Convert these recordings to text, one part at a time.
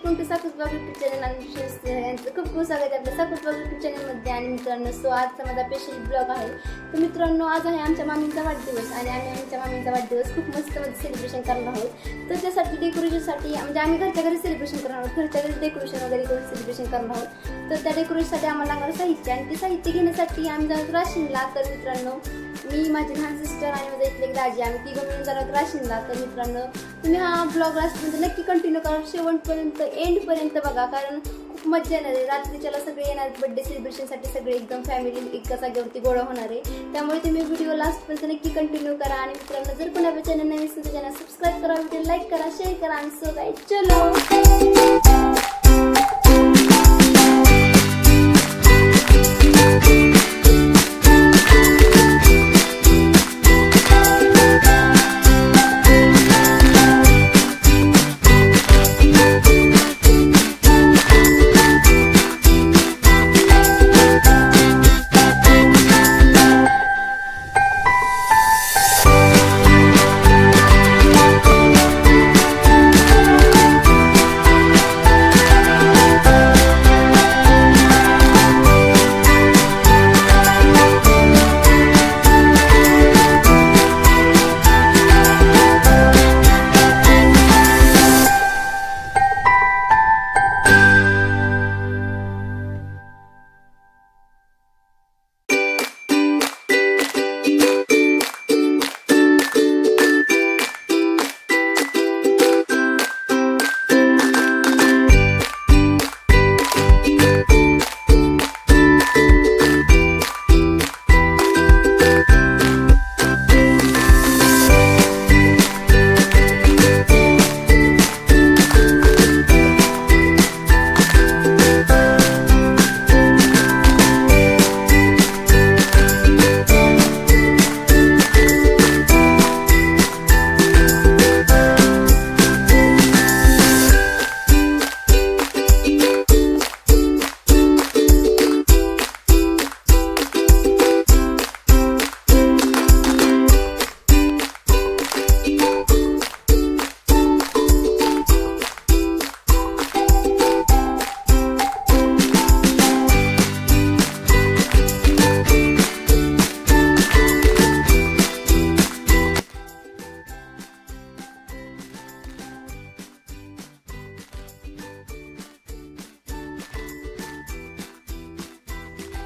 Welcome to साकुस blog YouTube channel आणि सगळ्यांचं खूप खूप स्वागत आहे आपल्या साकुस ब्लॉग यूट्यूब चॅनलमध्ये। आणि मित्रांनो सो आजचा माझा स्पेशल ब्लॉग आहे। तर मित्रांनो आज आहे आमच्या मामींचा वाढदिवस आणि आम्ही आमच्या मामींचा वाढदिवस खूप मस्त सेलिब्रेशन करणार आहोत। तर त्यासाठी डेकोरेशनसाठी म्हणजे आम्ही घरच्या घरी सेलिब्रेशन करणार आहोत, घरच्या घरी डेकोरेशन वगैरे करून सेलिब्रेशन करणार आहोत। तर त्या डेकोरेशनसाठी आम्हाला लागणार साहित्य आणि ते साहित्य घेण्यासाठी आम्ही जातो राशीनला। तर मित्रांनो मी माझी लहान सिस्टर आणि माझा इथले एक दाजी आम्ही तिघं मिळून जातो राशीनला। तर मित्रांनो तुम्ही हा ब्लॉग म्हणजे नक्की कंटिन्यू करा, शेवटपर्यंत एंडपर्यंत बघा, कारण खूप मजा येणार आहे। रात्रीच्याला सगळे येणार बर्थडे सेलिब्रेशनसाठी, सगळे एकदम फॅमिली एका जागेवरती गोळा होणार आहे। त्यामुळे तुम्ही व्हिडिओ लास्टपर्यंत नक्की कंटिन्यू करा। आणि मित्रांनो जर कोणी आपल्या चॅनल नवीन असेल तर चॅनल सबस्क्राईब करा, व्हिडिओ लाईक करा, शेअर करा। आणि सो गाईस चलो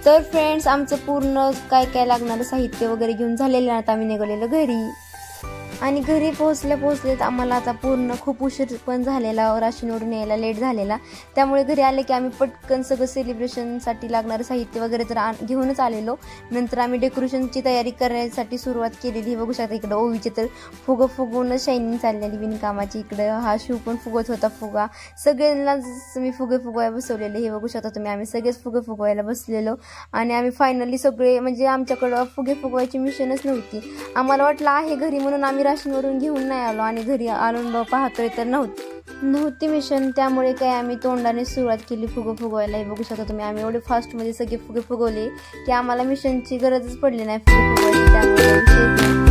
तर फ्रेंड्स आमचं पूर्ण काय काय लागणारं साहित्य वगैरे घेऊन झालेलं आहे। आता आम्ही निघालेलो घरी आणि घरी पोहोचलेत आम्हाला आता पूर्ण खूप उशीर पण झालेला, राशीनवरून यायला लेट झालेला। त्यामुळे घरी आले की आम्ही पटकन सगळं सेलिब्रेशनसाठी लागणारं साहित्य वगैरे तर घेऊनच आलेलो। नंतर आम्ही डेकोरेशनची तयारी करण्यासाठी सुरुवात केलेली। हे बघू शकता इकडं ओवीचे तर फुगं फुगवून शायनिंग चाललेली विणकामाची। इकडं हा शिव पण फुगत होता फुगा, सगळ्यांनाच मी फुगे फुगवायला बसवलेले। हे बघू शकता तुम्ही, आम्ही सगळेच फुगे फुगवायला बसलेलो आणि आम्ही फायनली सगळे म्हणजे आमच्याकडं फुगे फुगवायची मिशनच नव्हती। आम्हाला वाटलं आहे घरी म्हणून आम्ही राशीनवरून घेऊन नाही आलो आणि घरी आलो पाहतोय तर नव्हती मिशन। त्यामुळे काय आम्ही तोंडाने सुरुवात केली फुगं फुगवायला। हे बघू शकता तुम्ही, आम्ही एवढे फास्टमध्ये सगळे फुगे फुगवले की आम्हाला मिशनची गरजच पडली नाही फुगे फुगवायची। त्यामुळे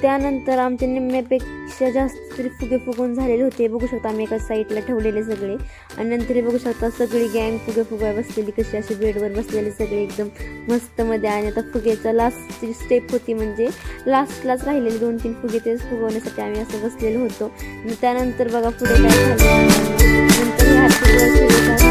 त्यानंतर आमच्या निम्म्यापेक्षा जास्त तरी फुगे फुगून झालेले होते. बघू शकता आम्ही एका साईडला ठेवलेले सगळे. आणि नंतर हे बघू शकता सगळी गँग फुगे बसलेली कशी अशी बेडवर बसलेली सगळे एकदम मस्त मध्ये. आणि आता फुगेचा लास्टची स्टेप होती, म्हणजे लास्टलाच राहिलेले 2-3 फुगे तेच फुगवण्यासाठी आम्ही असं बसलेलो होतो. आणि त्यानंतर बघा पुढे काय झालं. नंतर हे हॅपी बर्थडे बघा.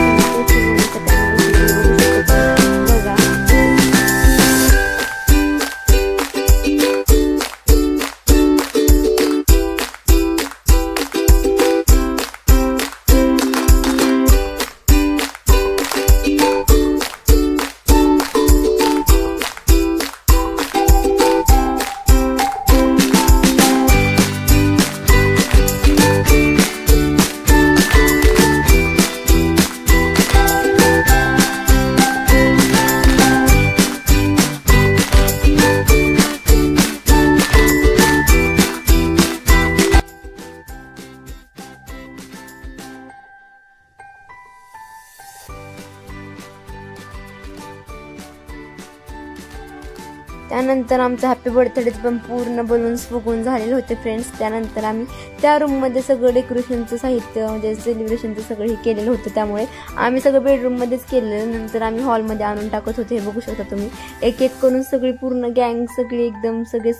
त्यानंतर आमचा हॅपी बर्थडे पण पूर्ण बलून्स फुगून झालेले होते फ्रेंड्स. त्यानंतर आम्ही त्या रूममध्ये सगळं डेकोरेशनचं साहित्य म्हणजे सेलिब्रेशनचं सगळं हे केलेलं होतं, त्यामुळे आम्ही सगळं बेडरूममध्येच केलेलं. नंतर आम्ही हॉलमध्ये आणून टाकत होते. हे बघू शकता तुम्ही एक एक करून सगळी पूर्ण गँग सगळी एकदम सगळे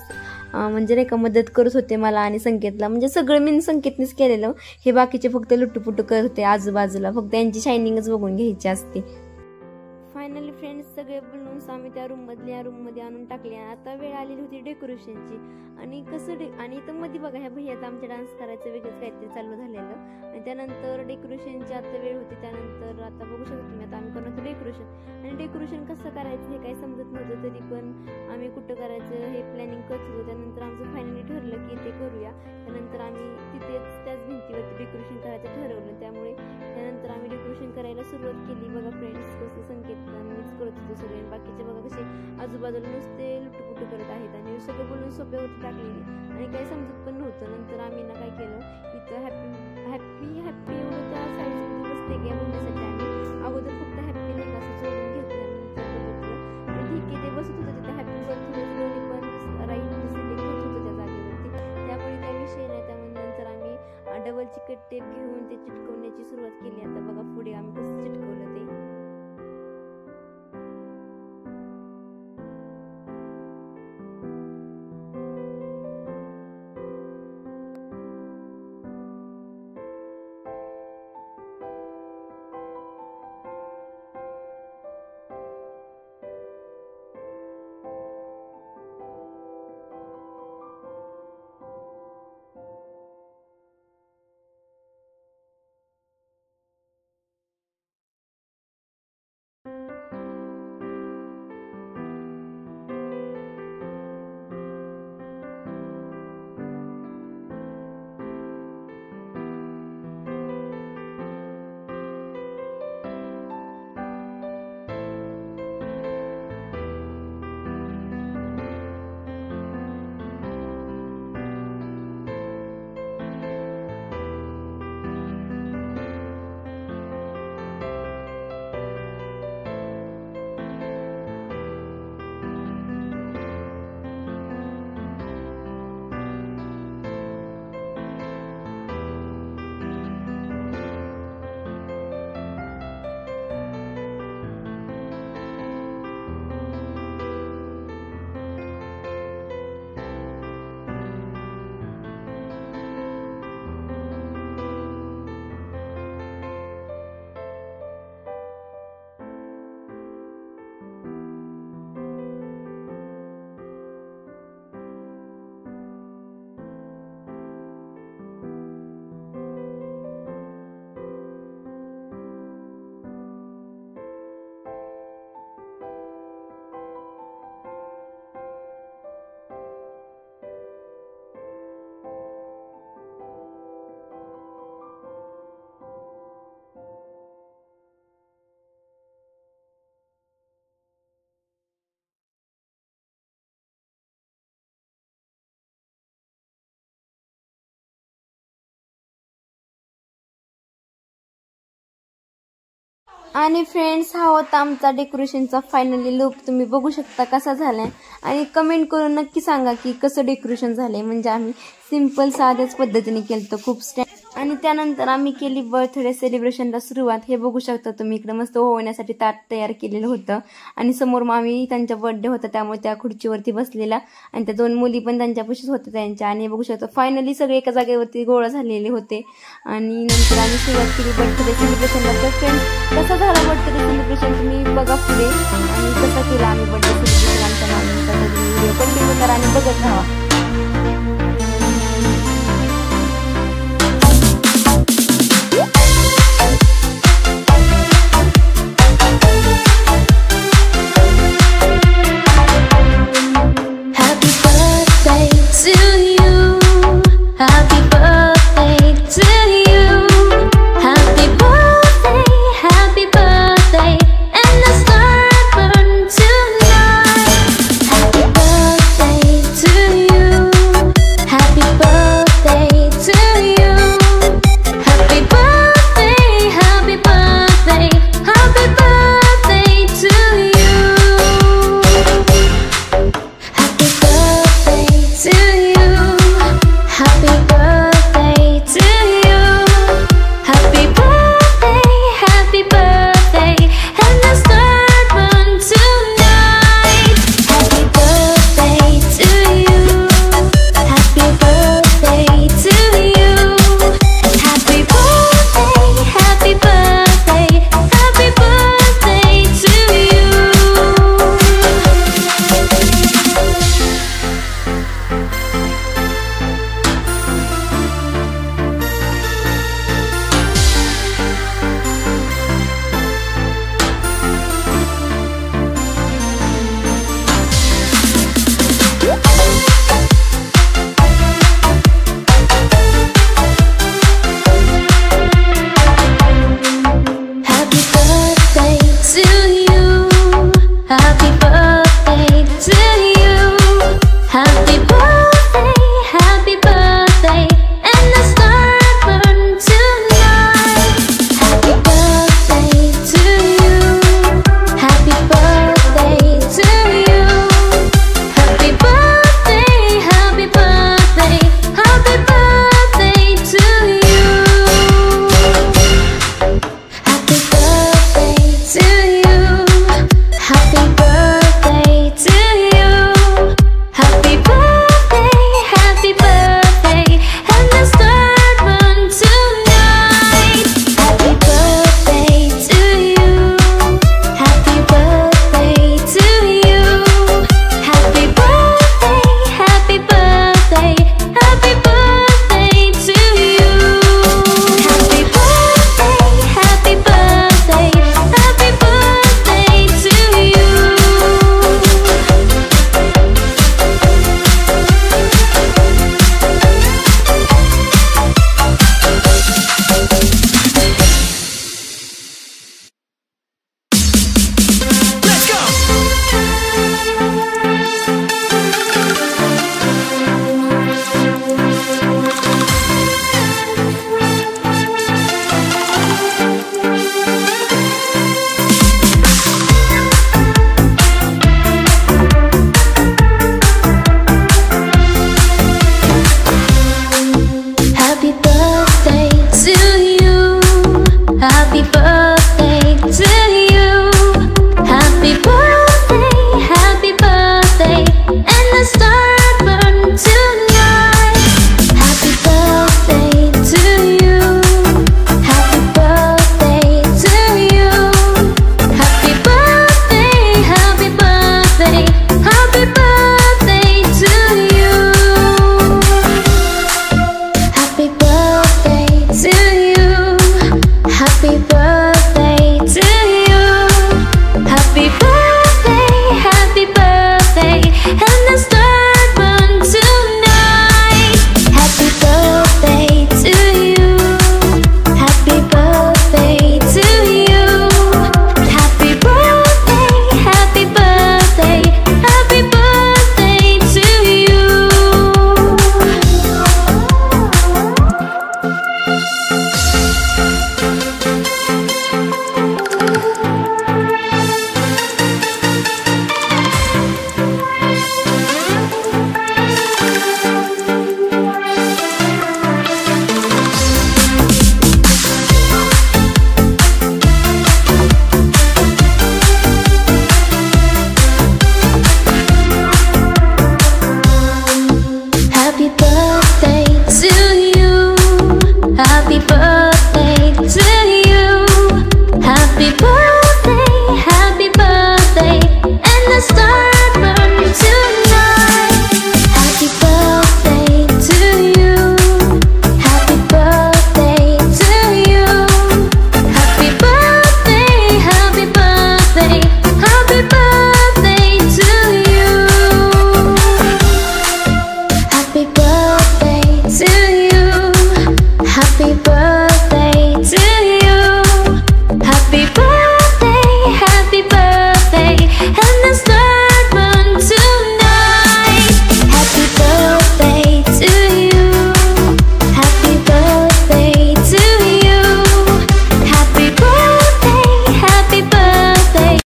म्हणजे नाही का मदत करत होते मला आणि संकेतला. म्हणजे सगळं मी संकेतनेच केलेलं, हे बाकीचे फक्त लुटूपुटू करत होते आजूबाजूला, फक्त त्यांची शायनिंगच बघून घ्यायची असते. फायनली फ्रेंड्स सगळे बलून्स आम्ही त्या रूममध्ये आणून टाकले. आता वेळ आलेली होती डेकोरेशनची. आणि आणि इथं मध्ये बघा ह्या भैयाचा आमच्या डान्स करायचं वेगळंच काहीतरी चालू झालेलं. आणि त्यानंतर डेकोरेशनची आता वेळ होती. त्यानंतर आता बघू शकता तुम्ही आता आम्ही करत होतो डेकोरेशन. आणि डेकोरेशन कसं करायचं हे काही समजत नव्हतं, तरी पण आम्ही कुठं करायचं हे प्लॅनिंग करत होतो. त्यानंतर आमचं फायनली ठरलं की ते करूया. त्यानंतर आम्ही तिथेच त्याच भिंतीवरती डेकोरेशन करायचं ठरवलं. त्यामुळे त्यानंतर आम्ही डेकोरेशन करायला सुरुवात केली. बघा फ्रेंड्स कसं संकेत मीच करत होतो सगळे. बाकीचे बघा कसे आजूबाजूला नुसते लुटूपुटू करत आहेत. आणि सगळं बोलून सोप्यावरती टाकलेली आणि काही समजत पण नव्हतं. नंतर आम्ही ना काय केलं, इथं हॅपी एवढं त्या साईडमध्ये बसते की बोलण्यासाठी आम्ही अगोदर फक्त हॅपी नाही असं जोडून घेतलं. आणि ठीक आहे ते बसत होतं तिथे हॅपी बर्थडे दोन्ही पण राईट सिलेक्ट होत होतं त्या जागेवरती, त्यामुळे काही विषय नाही. त्यामुळे नंतर आम्ही डबल चिकट टेप घेऊन ते चिटकवण्याची सुरुवात केली. आता बघा पुढे आम्ही कसं चिटकवलं ते. आणि फ्रेंड्स, हा होता आमचा डेकोरेशनचा फायनली लुक. तुम्ही बघू शकता कसा झालाय आणि कमेंट करून नक्की सांगा की कसं डेकोरेशन झालंय. म्हणजे आम्ही सिंपल साध्याच पद्धतीने केलं, खूप आणि त्यानंतर आम्ही केली बर्थडे सेलिब्रेशनला सुरुवात. हे बघू शकता तुम्ही, इकडे मस्त ओवण्यासाठी ताट तयार केलेलं होतं आणि समोर मामी त्यांचा बर्थडे होता त्यामुळे त्या खुर्चीवरती बसलेला आणि त्या 2 मुली पण त्यांच्यापाशीच होत्या त्यांच्या. आणि बघू शकता फायनली सगळे एका जागेवरती गोळा झालेले होते आणि नंतर आम्ही सुरुवात केली बर्थडे सेलिब्रेशनला. तर फ्रेंड्स, कसा झाला बर्थडे सेलिब्रेशन तुम्ही बघा पुढे आणि कसा केला आम्ही बर्थडे सेलिब्रेशन आमच्या मामीचा. व्हिडिओ कंटिन्यू करा आणि बघत राहा.